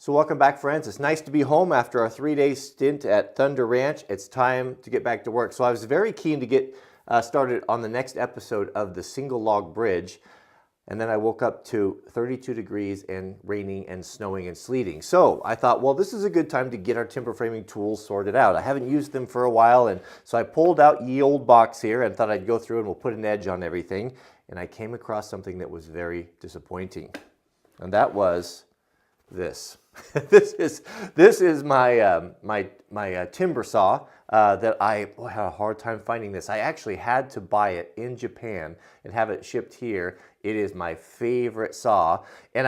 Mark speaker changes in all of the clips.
Speaker 1: So welcome back, friends. It's nice to be home after our 3-day stint at Thunder Ranch. It's time to get back to work. So I was very keen to get started on the next episode of the single log bridge. And then I woke up to 32 degrees and raining and snowing and sleeting. So I thought, well, this is a good time to get our timber framing tools sorted out. I haven't used them for a while, and so I pulled out ye old box here and thought I'd go through and we'll put an edge on everything. And I came across something that was very disappointing. And that was this. This is my timber saw that I had a hard time finding this. I actually had to buy it in Japan and have it shipped here. It is my favorite saw, and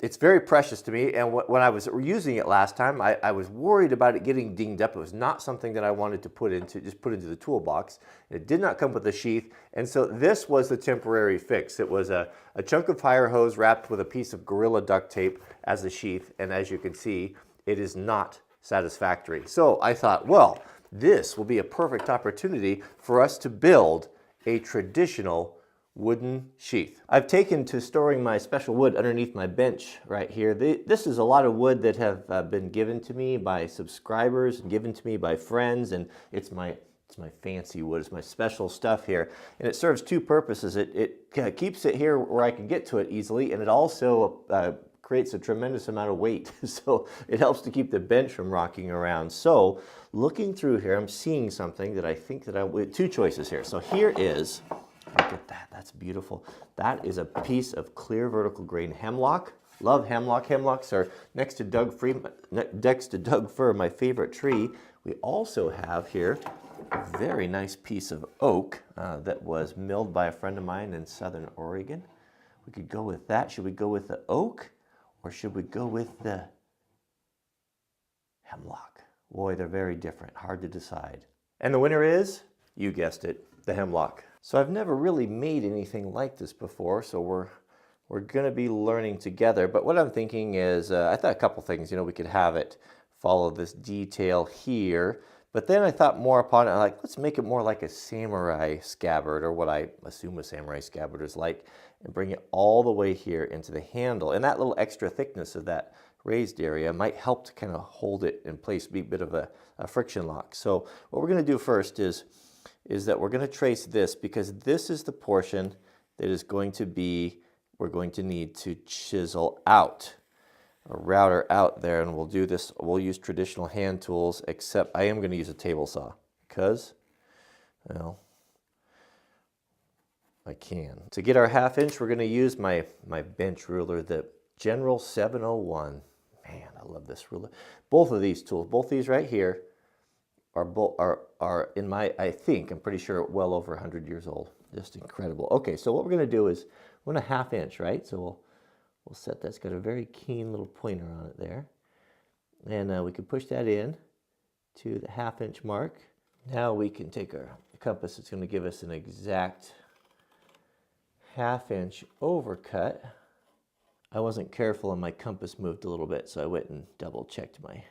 Speaker 1: it's very precious to me. And when I was using it last time, I was worried about it getting dinged up. It was not something that I wanted to put into the toolbox. It did not come with a sheath, and so this was the temporary fix. It was a chunk of fire hose wrapped with a piece of Gorilla duct tape as a sheath, and as you can see, it is not satisfactory. So I thought, well, this will be a perfect opportunity for us to build a traditional wooden sheath. I've taken to storing my special wood underneath my bench right here. This is a lot of wood that have been given to me by subscribers and given to me by friends, and it's my fancy wood. It's my special stuff here, and it serves two purposes. It keeps it here where I can get to it easily, and it also creates a tremendous amount of weight, so it helps to keep the bench from rocking around. So looking through here, I'm seeing something that I think that two choices here. So here is, look at that, that's beautiful. That is a piece of clear vertical grain hemlock. Love hemlock. Hemlocks are next to Doug fir, my favorite tree. We also have here a very nice piece of oak that was milled by a friend of mine in Southern Oregon. We could go with that. Should we go with the oak or should we go with the hemlock? Boy, they're very different, hard to decide. And the winner is, you guessed it, the hemlock. So I've never really made anything like this before, so we're going to be learning together. But what I'm thinking is, I thought a couple things, we could have it follow this detail here, but then I thought more upon it, like, let's make it more like a samurai scabbard, or what I assume a samurai scabbard is like, and bring it all the way here into the handle. And that little extra thickness of that raised area might help to kind of hold it in place, be a bit of a friction lock. So what we're going to do first is that we're going to trace this, because this is the portion that is going to be, we're going to need to chisel out, a router out there, and we'll do this, we'll use traditional hand tools, except I am going to use a table saw, because, well, I can. To get our 1/2 inch, we're going to use my bench ruler, the General 701. Man, I love this ruler. Both of these tools, both these right here, are in my, I'm pretty sure, well over 100 years old. Just incredible. Okay, so what we're going to do is, we're going to 1/2 inch, right? So we'll set that. It's got a very keen little pointer on it there. And we can push that in to the 1/2 inch mark. Now we can take our compass. It's going to give us an exact 1/2 inch overcut. I wasn't careful and my compass moved a little bit, so I went and double checked my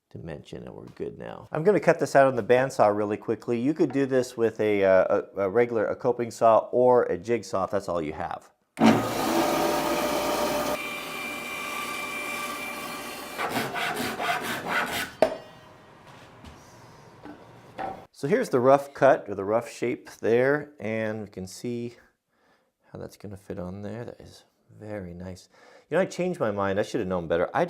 Speaker 1: dimension, and we're good now. I'm going to cut this out on the bandsaw really quickly. You could do this with a regular coping saw or a jigsaw if that's all you have. So here's the rough cut, or the rough shape there, and you can see how that's going to fit on there. That is very nice. I changed my mind. I should have known better. I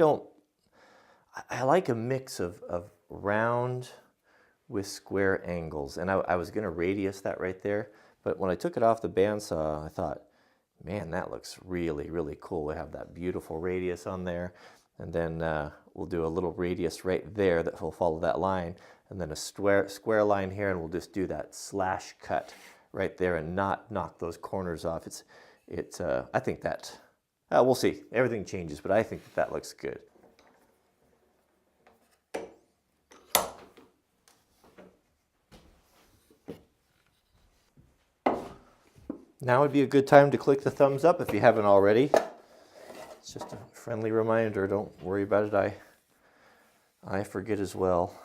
Speaker 1: like a mix of round with square angles, and I was going to radius that right there, but when I took it off the bandsaw, I thought, man, that looks really, really cool. We have that beautiful radius on there, and then we'll do a little radius right there that will follow that line, and then a square line here, and we'll just do that slash cut right there and not knock those corners off. I think that, we'll see. Everything changes, but I think that looks good. Now would be a good time to click the thumbs up if you haven't already. It's just a friendly reminder. Don't worry about it. I forget as well.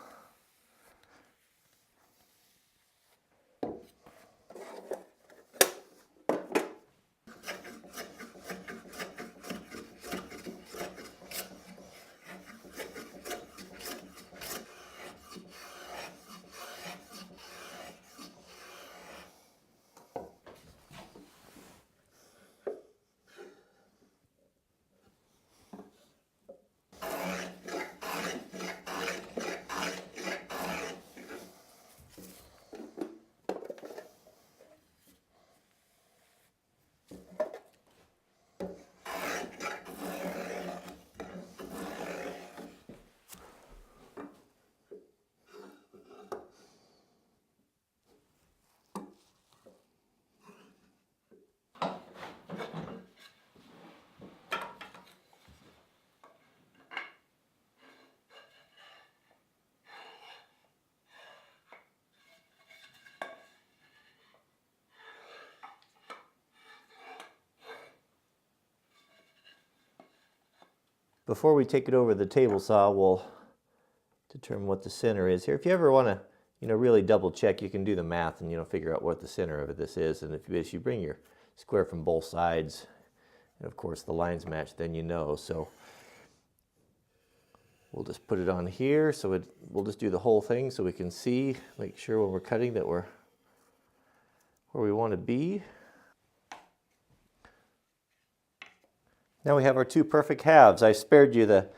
Speaker 1: Before we take it over the table saw, we'll determine what the center is here. If you ever want to, really double check, you can do the math and, figure out what the center of this is. And if you bring your square from both sides, and of course the lines match, then you know. So we'll just put it on here. So we'll just do the whole thing so we can see, make sure when we're cutting that we're where we want to be. Now we have our two perfect halves. I spared you the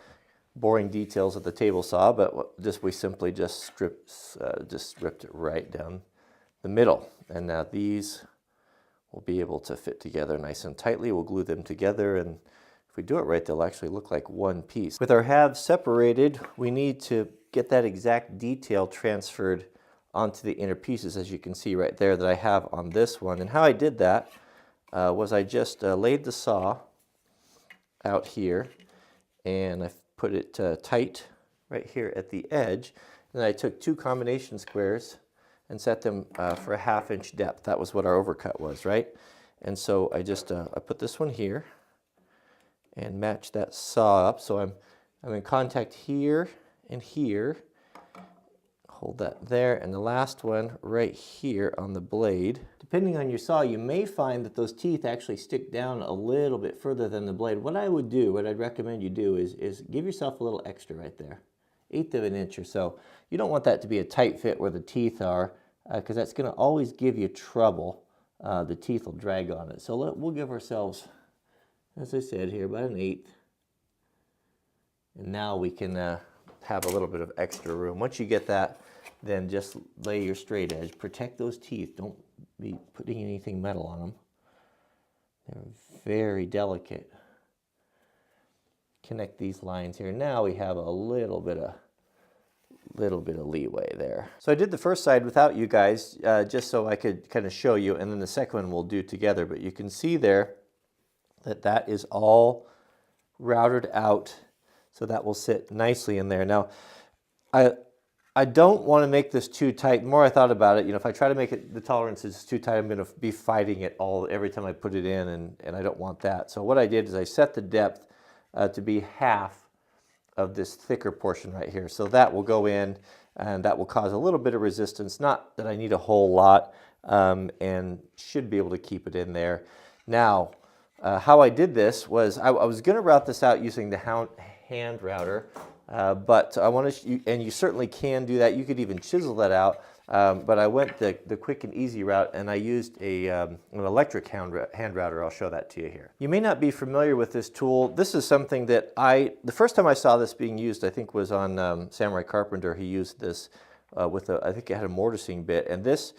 Speaker 1: boring details of the table saw, but we simply just stripped it right down the middle. And now these will be able to fit together nice and tightly. We'll glue them together, and if we do it right, they'll actually look like one piece. With our halves separated, we need to get that exact detail transferred onto the inner pieces, as you can see right there that I have on this one. And how I did that was I just laid the saw out here, and I put it tight right here at the edge. And then I took two combination squares and set them for a 1/2 inch depth. That was what our overcut was, right? And so I just I put this one here and match that saw up. So I'm in contact here and here. Hold that there, and the last one right here on the blade. Depending on your saw, you may find that those teeth actually stick down a little bit further than the blade. What I'd recommend you do is give yourself a little extra right there, 1/8 of an inch or so. You don't want that to be a tight fit where the teeth are, because that's going to always give you trouble. The teeth will drag on it. So we'll give ourselves, as I said here, about 1/8. And now we can have a little bit of extra room. Once you get that, then just lay your straight edge. Protect those teeth. Don't be putting anything metal on them. They're very delicate. Connect these lines here. Now we have a little bit of leeway there. So I did the first side without you guys, just so I could kind of show you, and then the second one we'll do together. But you can see there that is all routed out, so that will sit nicely in there. Now, I don't want to make this too tight. The more I thought about it, if I try to make it, the tolerance is too tight, I'm going to be fighting it every time I put it in, and I don't want that. So what I did is I set the depth to be 1/2 of this thicker portion right here. So that will go in, and that will cause a little bit of resistance. Not that I need a whole lot, and should be able to keep it in there. Now, how I did this was I was going to route this out using the hand router, but I want to, and you certainly can do that. You could even chisel that out, but I went the quick and easy route, and I used an electric hand router. I'll show that to you here. You may not be familiar with this tool. This is something that the first time I saw this being used, I think was on Samurai Carpenter. He used this with I think it had a mortising bit, and this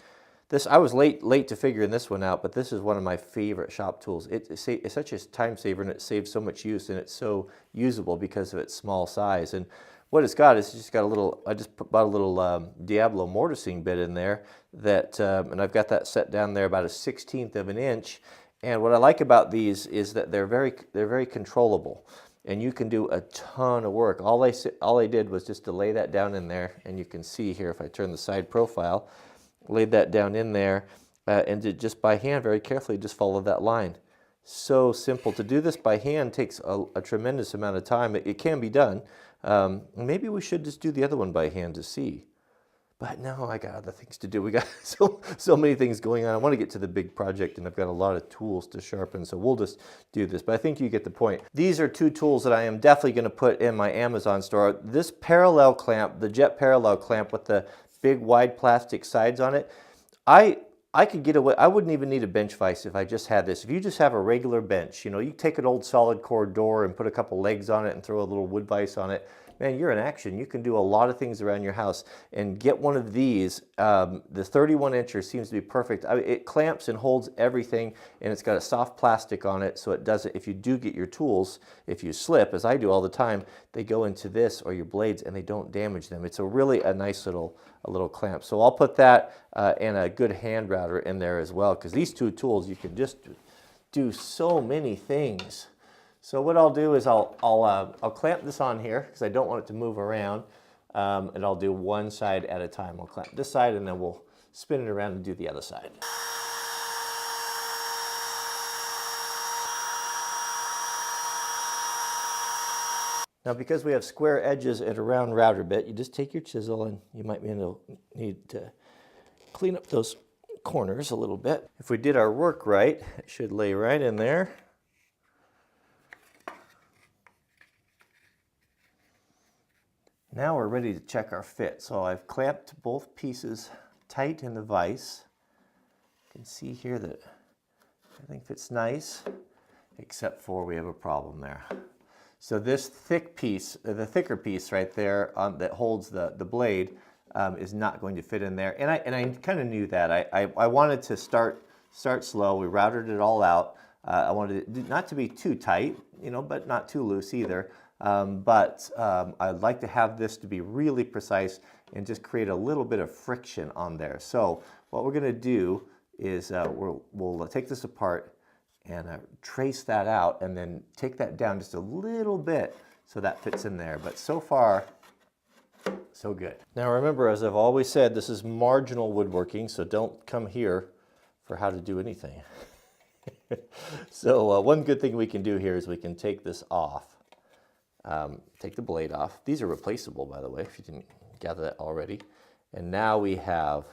Speaker 1: I was late to figuring this one out, but this is one of my favorite shop tools. It's such a time saver, and it saves so much use, and it's so usable because of its small size. And what it's got is just got a little, I just bought a little Diablo mortising bit in there that, and I've got that set down there about a 1/16 of an inch. And what I like about these is that they're very controllable, and you can do a ton of work. All I did was just to lay that down in there, and you can see here if I turn the side profile, laid that down in there, and just by hand, very carefully, just follow that line. So simple. To do this by hand takes a tremendous amount of time. It can be done. Maybe we should just do the other one by hand to see. But no, I got other things to do. We got so many things going on. I want to get to the big project, and I've got a lot of tools to sharpen, so we'll just do this. But I think you get the point. These are two tools that I am definitely going to put in my Amazon store. This parallel clamp, the jet parallel clamp with the big wide plastic sides on it, I could get away. I wouldn't even need a bench vise if I just had this. If you just have a regular bench, you take an old solid core door and put a couple legs on it and throw a little wood vise on it, man, you're in action. You can do a lot of things around your house. And get one of these. The 31-incher seems to be perfect. It clamps and holds everything, and it's got a soft plastic on it, so it doesn't, if you do get your tools, if you slip, as I do all the time, they go into this or your blades and they don't damage them. It's a nice little clamp. So I'll put that and a good hand router in there as well, because these two tools, you can just do so many things. So what I'll do is I'll clamp this on here because I don't want it to move around, and I'll do one side at a time. I'll clamp this side, and then we'll spin it around and do the other side. Now, because we have square edges and a round router bit, you just take your chisel and you might need to clean up those corners a little bit. If we did our work right, it should lay right in there. Now we're ready to check our fit. So I've clamped both pieces tight in the vise. You can see here that everything fits nice, except for we have a problem there. So this thick piece, the thicker piece right there that holds the blade is not going to fit in there. And I kind of knew that. I wanted to start slow. We routed it all out. I wanted it not to be too tight, you know, but not too loose either. I'd like to have this to be really precise and just create a little bit of friction on there. So what we're going to do is we'll take this apart and trace that out and then take that down just a little bit so that fits in there. But so far, so good. Now remember, as I've always said, this is marginal woodworking, so don't come here for how to do anything. So one good thing we can do here is we can take this off. Take the blade off. These are replaceable, by the way, if you didn't gather that already. And now we have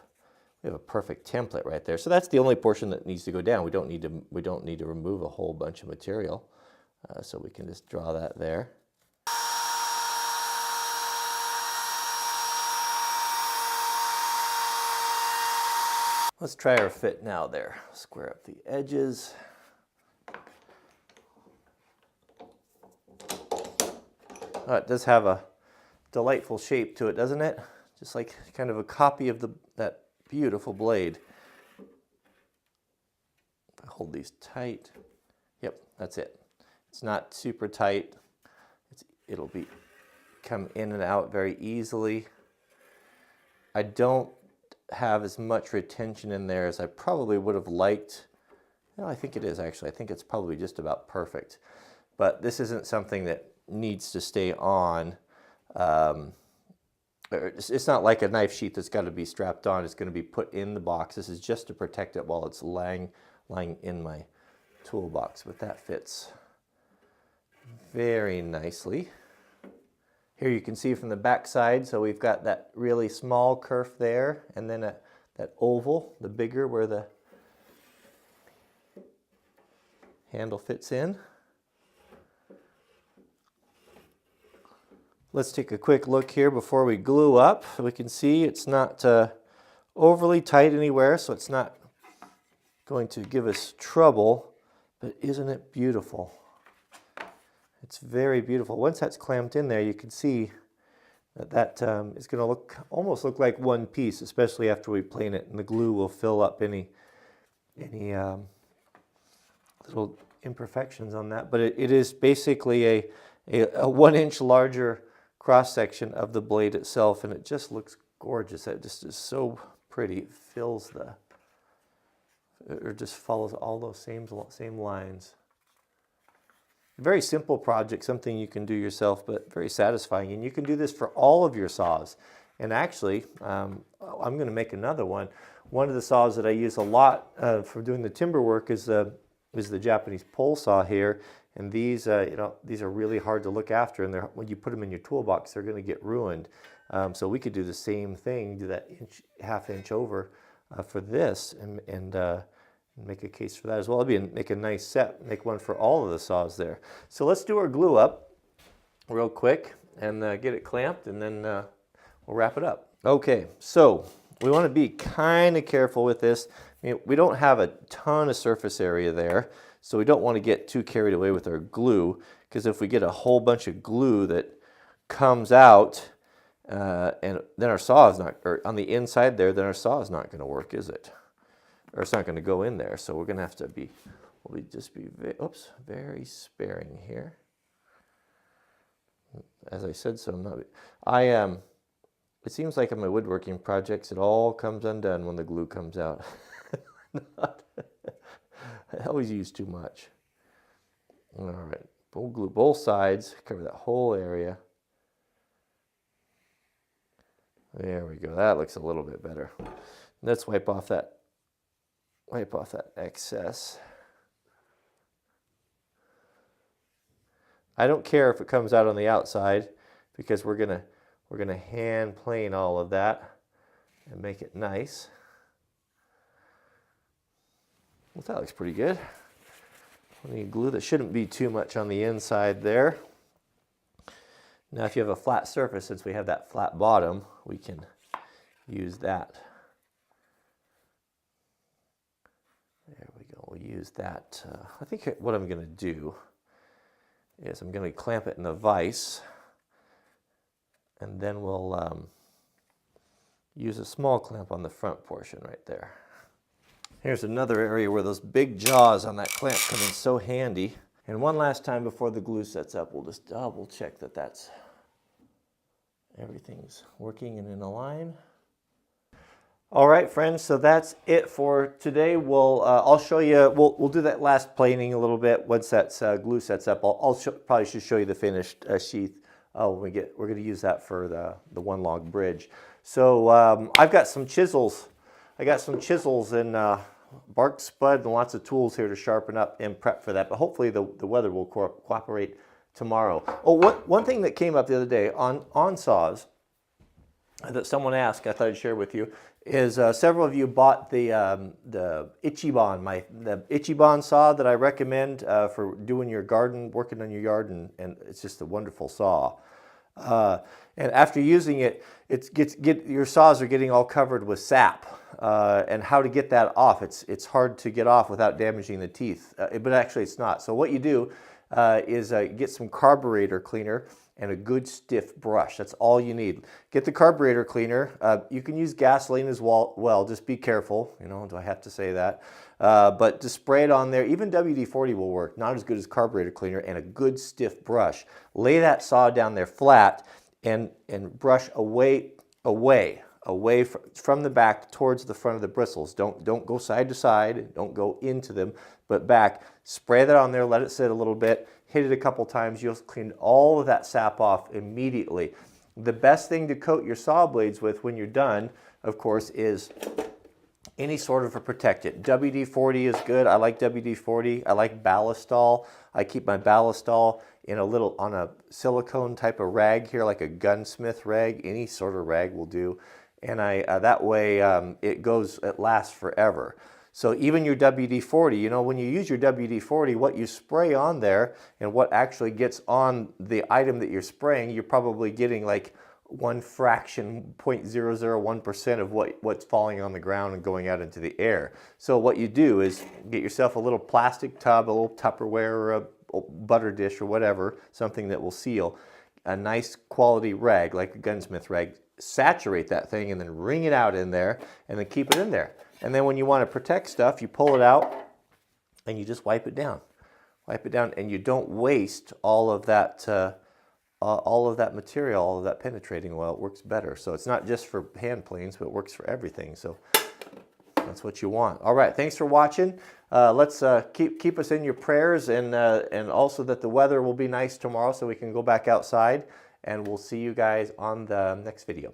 Speaker 1: a perfect template right there. So that's the only portion that needs to go down. We don't need to remove a whole bunch of material. So we can just draw that there. Let's try our fit now there. Square up the edges. Oh, it does have a delightful shape to it, doesn't it? Just like kind of a copy of that beautiful blade. Hold these tight. Yep, that's it. It's not super tight. It'll come in and out very easily. I don't have as much retention in there as I probably would have liked. No, I think it is actually. I think it's probably just about perfect. But this isn't something that needs to stay on. It's not like a knife sheath that's got to be strapped on. It's going to be put in the box. This is just to protect it while it's lying in my toolbox. But that fits very nicely. Here you can see from the back side, so we've got that really small kerf there, and then that oval, the bigger where the handle fits in. Let's take a quick look here before we glue up. We can see it's not overly tight anywhere, so it's not going to give us trouble, but isn't it beautiful? It's very beautiful. Once that's clamped in there, you can see that is going to almost look like one piece, especially after we plane it, and the glue will fill up any little imperfections on that. But it is basically a 1 inch larger cross section of the blade itself, and it just looks gorgeous. It just is so pretty. It fills or just follows all those same lines. A very simple project, something you can do yourself, but very satisfying. And you can do this for all of your saws. And actually, I'm going to make another one. One of the saws that I use a lot for doing the timber work is the Japanese pole saw here. And these, these are really hard to look after. And when you put them in your toolbox, they're going to get ruined. So we could do the same thing, do that half inch over for this, and make a case for that as well. Make a nice set, make one for all of the saws there. So let's do our glue up real quick and get it clamped, and then we'll wrap it up. Okay, so we want to be kind of careful with this. I mean, we don't have a ton of surface area there, so we don't want to get too carried away with our glue, because if we get a whole bunch of glue that comes out, and then our saw is not, or on the inside there, then our saw is not going to work, is it? Or it's not going to go in there. So we're going to have to just be very sparing here. As I said, so it seems like in my woodworking projects, it all comes undone when the glue comes out. I always use too much. All right, we'll glue both sides, cover that whole area. There we go. That looks a little bit better. Let's wipe off that excess. I don't care if it comes out on the outside, because we're gonna hand plane all of that and make it nice. Well, that looks pretty good. We need glue. That shouldn't be too much on the inside there. Now, if you have a flat surface, since we have that flat bottom, we can use that. There we go. We'll use that. I think what I'm going to do is I'm going to clamp it in a vise, and then we'll use a small clamp on the front portion right there. Here's another area where those big jaws on that clamp come in so handy. And one last time before the glue sets up, we'll just double check that everything's working and in a line. All right, friends, so that's it for today. I'll show you, we'll do that last planing a little bit once that glue sets up. Probably should show you the finished sheath. We're going to use that for the one log bridge. So I've got some chisels. I got some chisels and bark spud and lots of tools here to sharpen up and prep for that. But hopefully the weather will cooperate tomorrow. Oh, one thing that came up the other day on saws that someone asked, I thought I'd share with you, is several of you bought the Ichiban, the Ichiban saw that I recommend for doing your garden, working on your yard, and it's just a wonderful saw. And after using it, your saws are getting all covered with sap, and how to get that off, it's hard to get off without damaging the teeth, but actually it's not. So what you do is get some carburetor cleaner and a good stiff brush. That's all you need. Get the carburetor cleaner. You can use gasoline as well. Just be careful. You know, do I have to say that? But just spray it on there. Even WD-40 will work. Not as good as carburetor cleaner, and a good stiff brush. Lay that saw down there flat and brush away from the back towards the front of the bristles. Don't go side to side. Don't go into them, but back. Spray that on there. Let it sit a little bit. Hit it a couple times. You'll clean all of that sap off immediately. The best thing to coat your saw blades with when you're done, of course, is any sort of a protectant. WD-40 is good. I like WD-40. I like Ballistol. I keep my Ballistol in on a silicone type of rag here, like a gunsmith rag. Any sort of rag will do. And that way it lasts forever. So even your WD-40, you know, when you use your WD-40, what you spray on there and what actually gets on the item that you're spraying, you're probably getting like 0.001% of what's falling on the ground and going out into the air. So what you do is get yourself a little plastic tub, a little Tupperware or a butter dish or whatever, something that will seal, a nice quality rag like a gunsmith rag. Saturate that thing and then wring it out in there and then keep it in there. And then when you want to protect stuff, you pull it out and you just wipe it down. Wipe it down, and you don't waste all of that material, all of that penetrating oil. It works better. So it's not just for hand planes, but it works for everything. So that's what you want. All right, thanks for watching. Let's keep us in your prayers, and also that the weather will be nice tomorrow so we can go back outside. And we'll see you guys on the next video.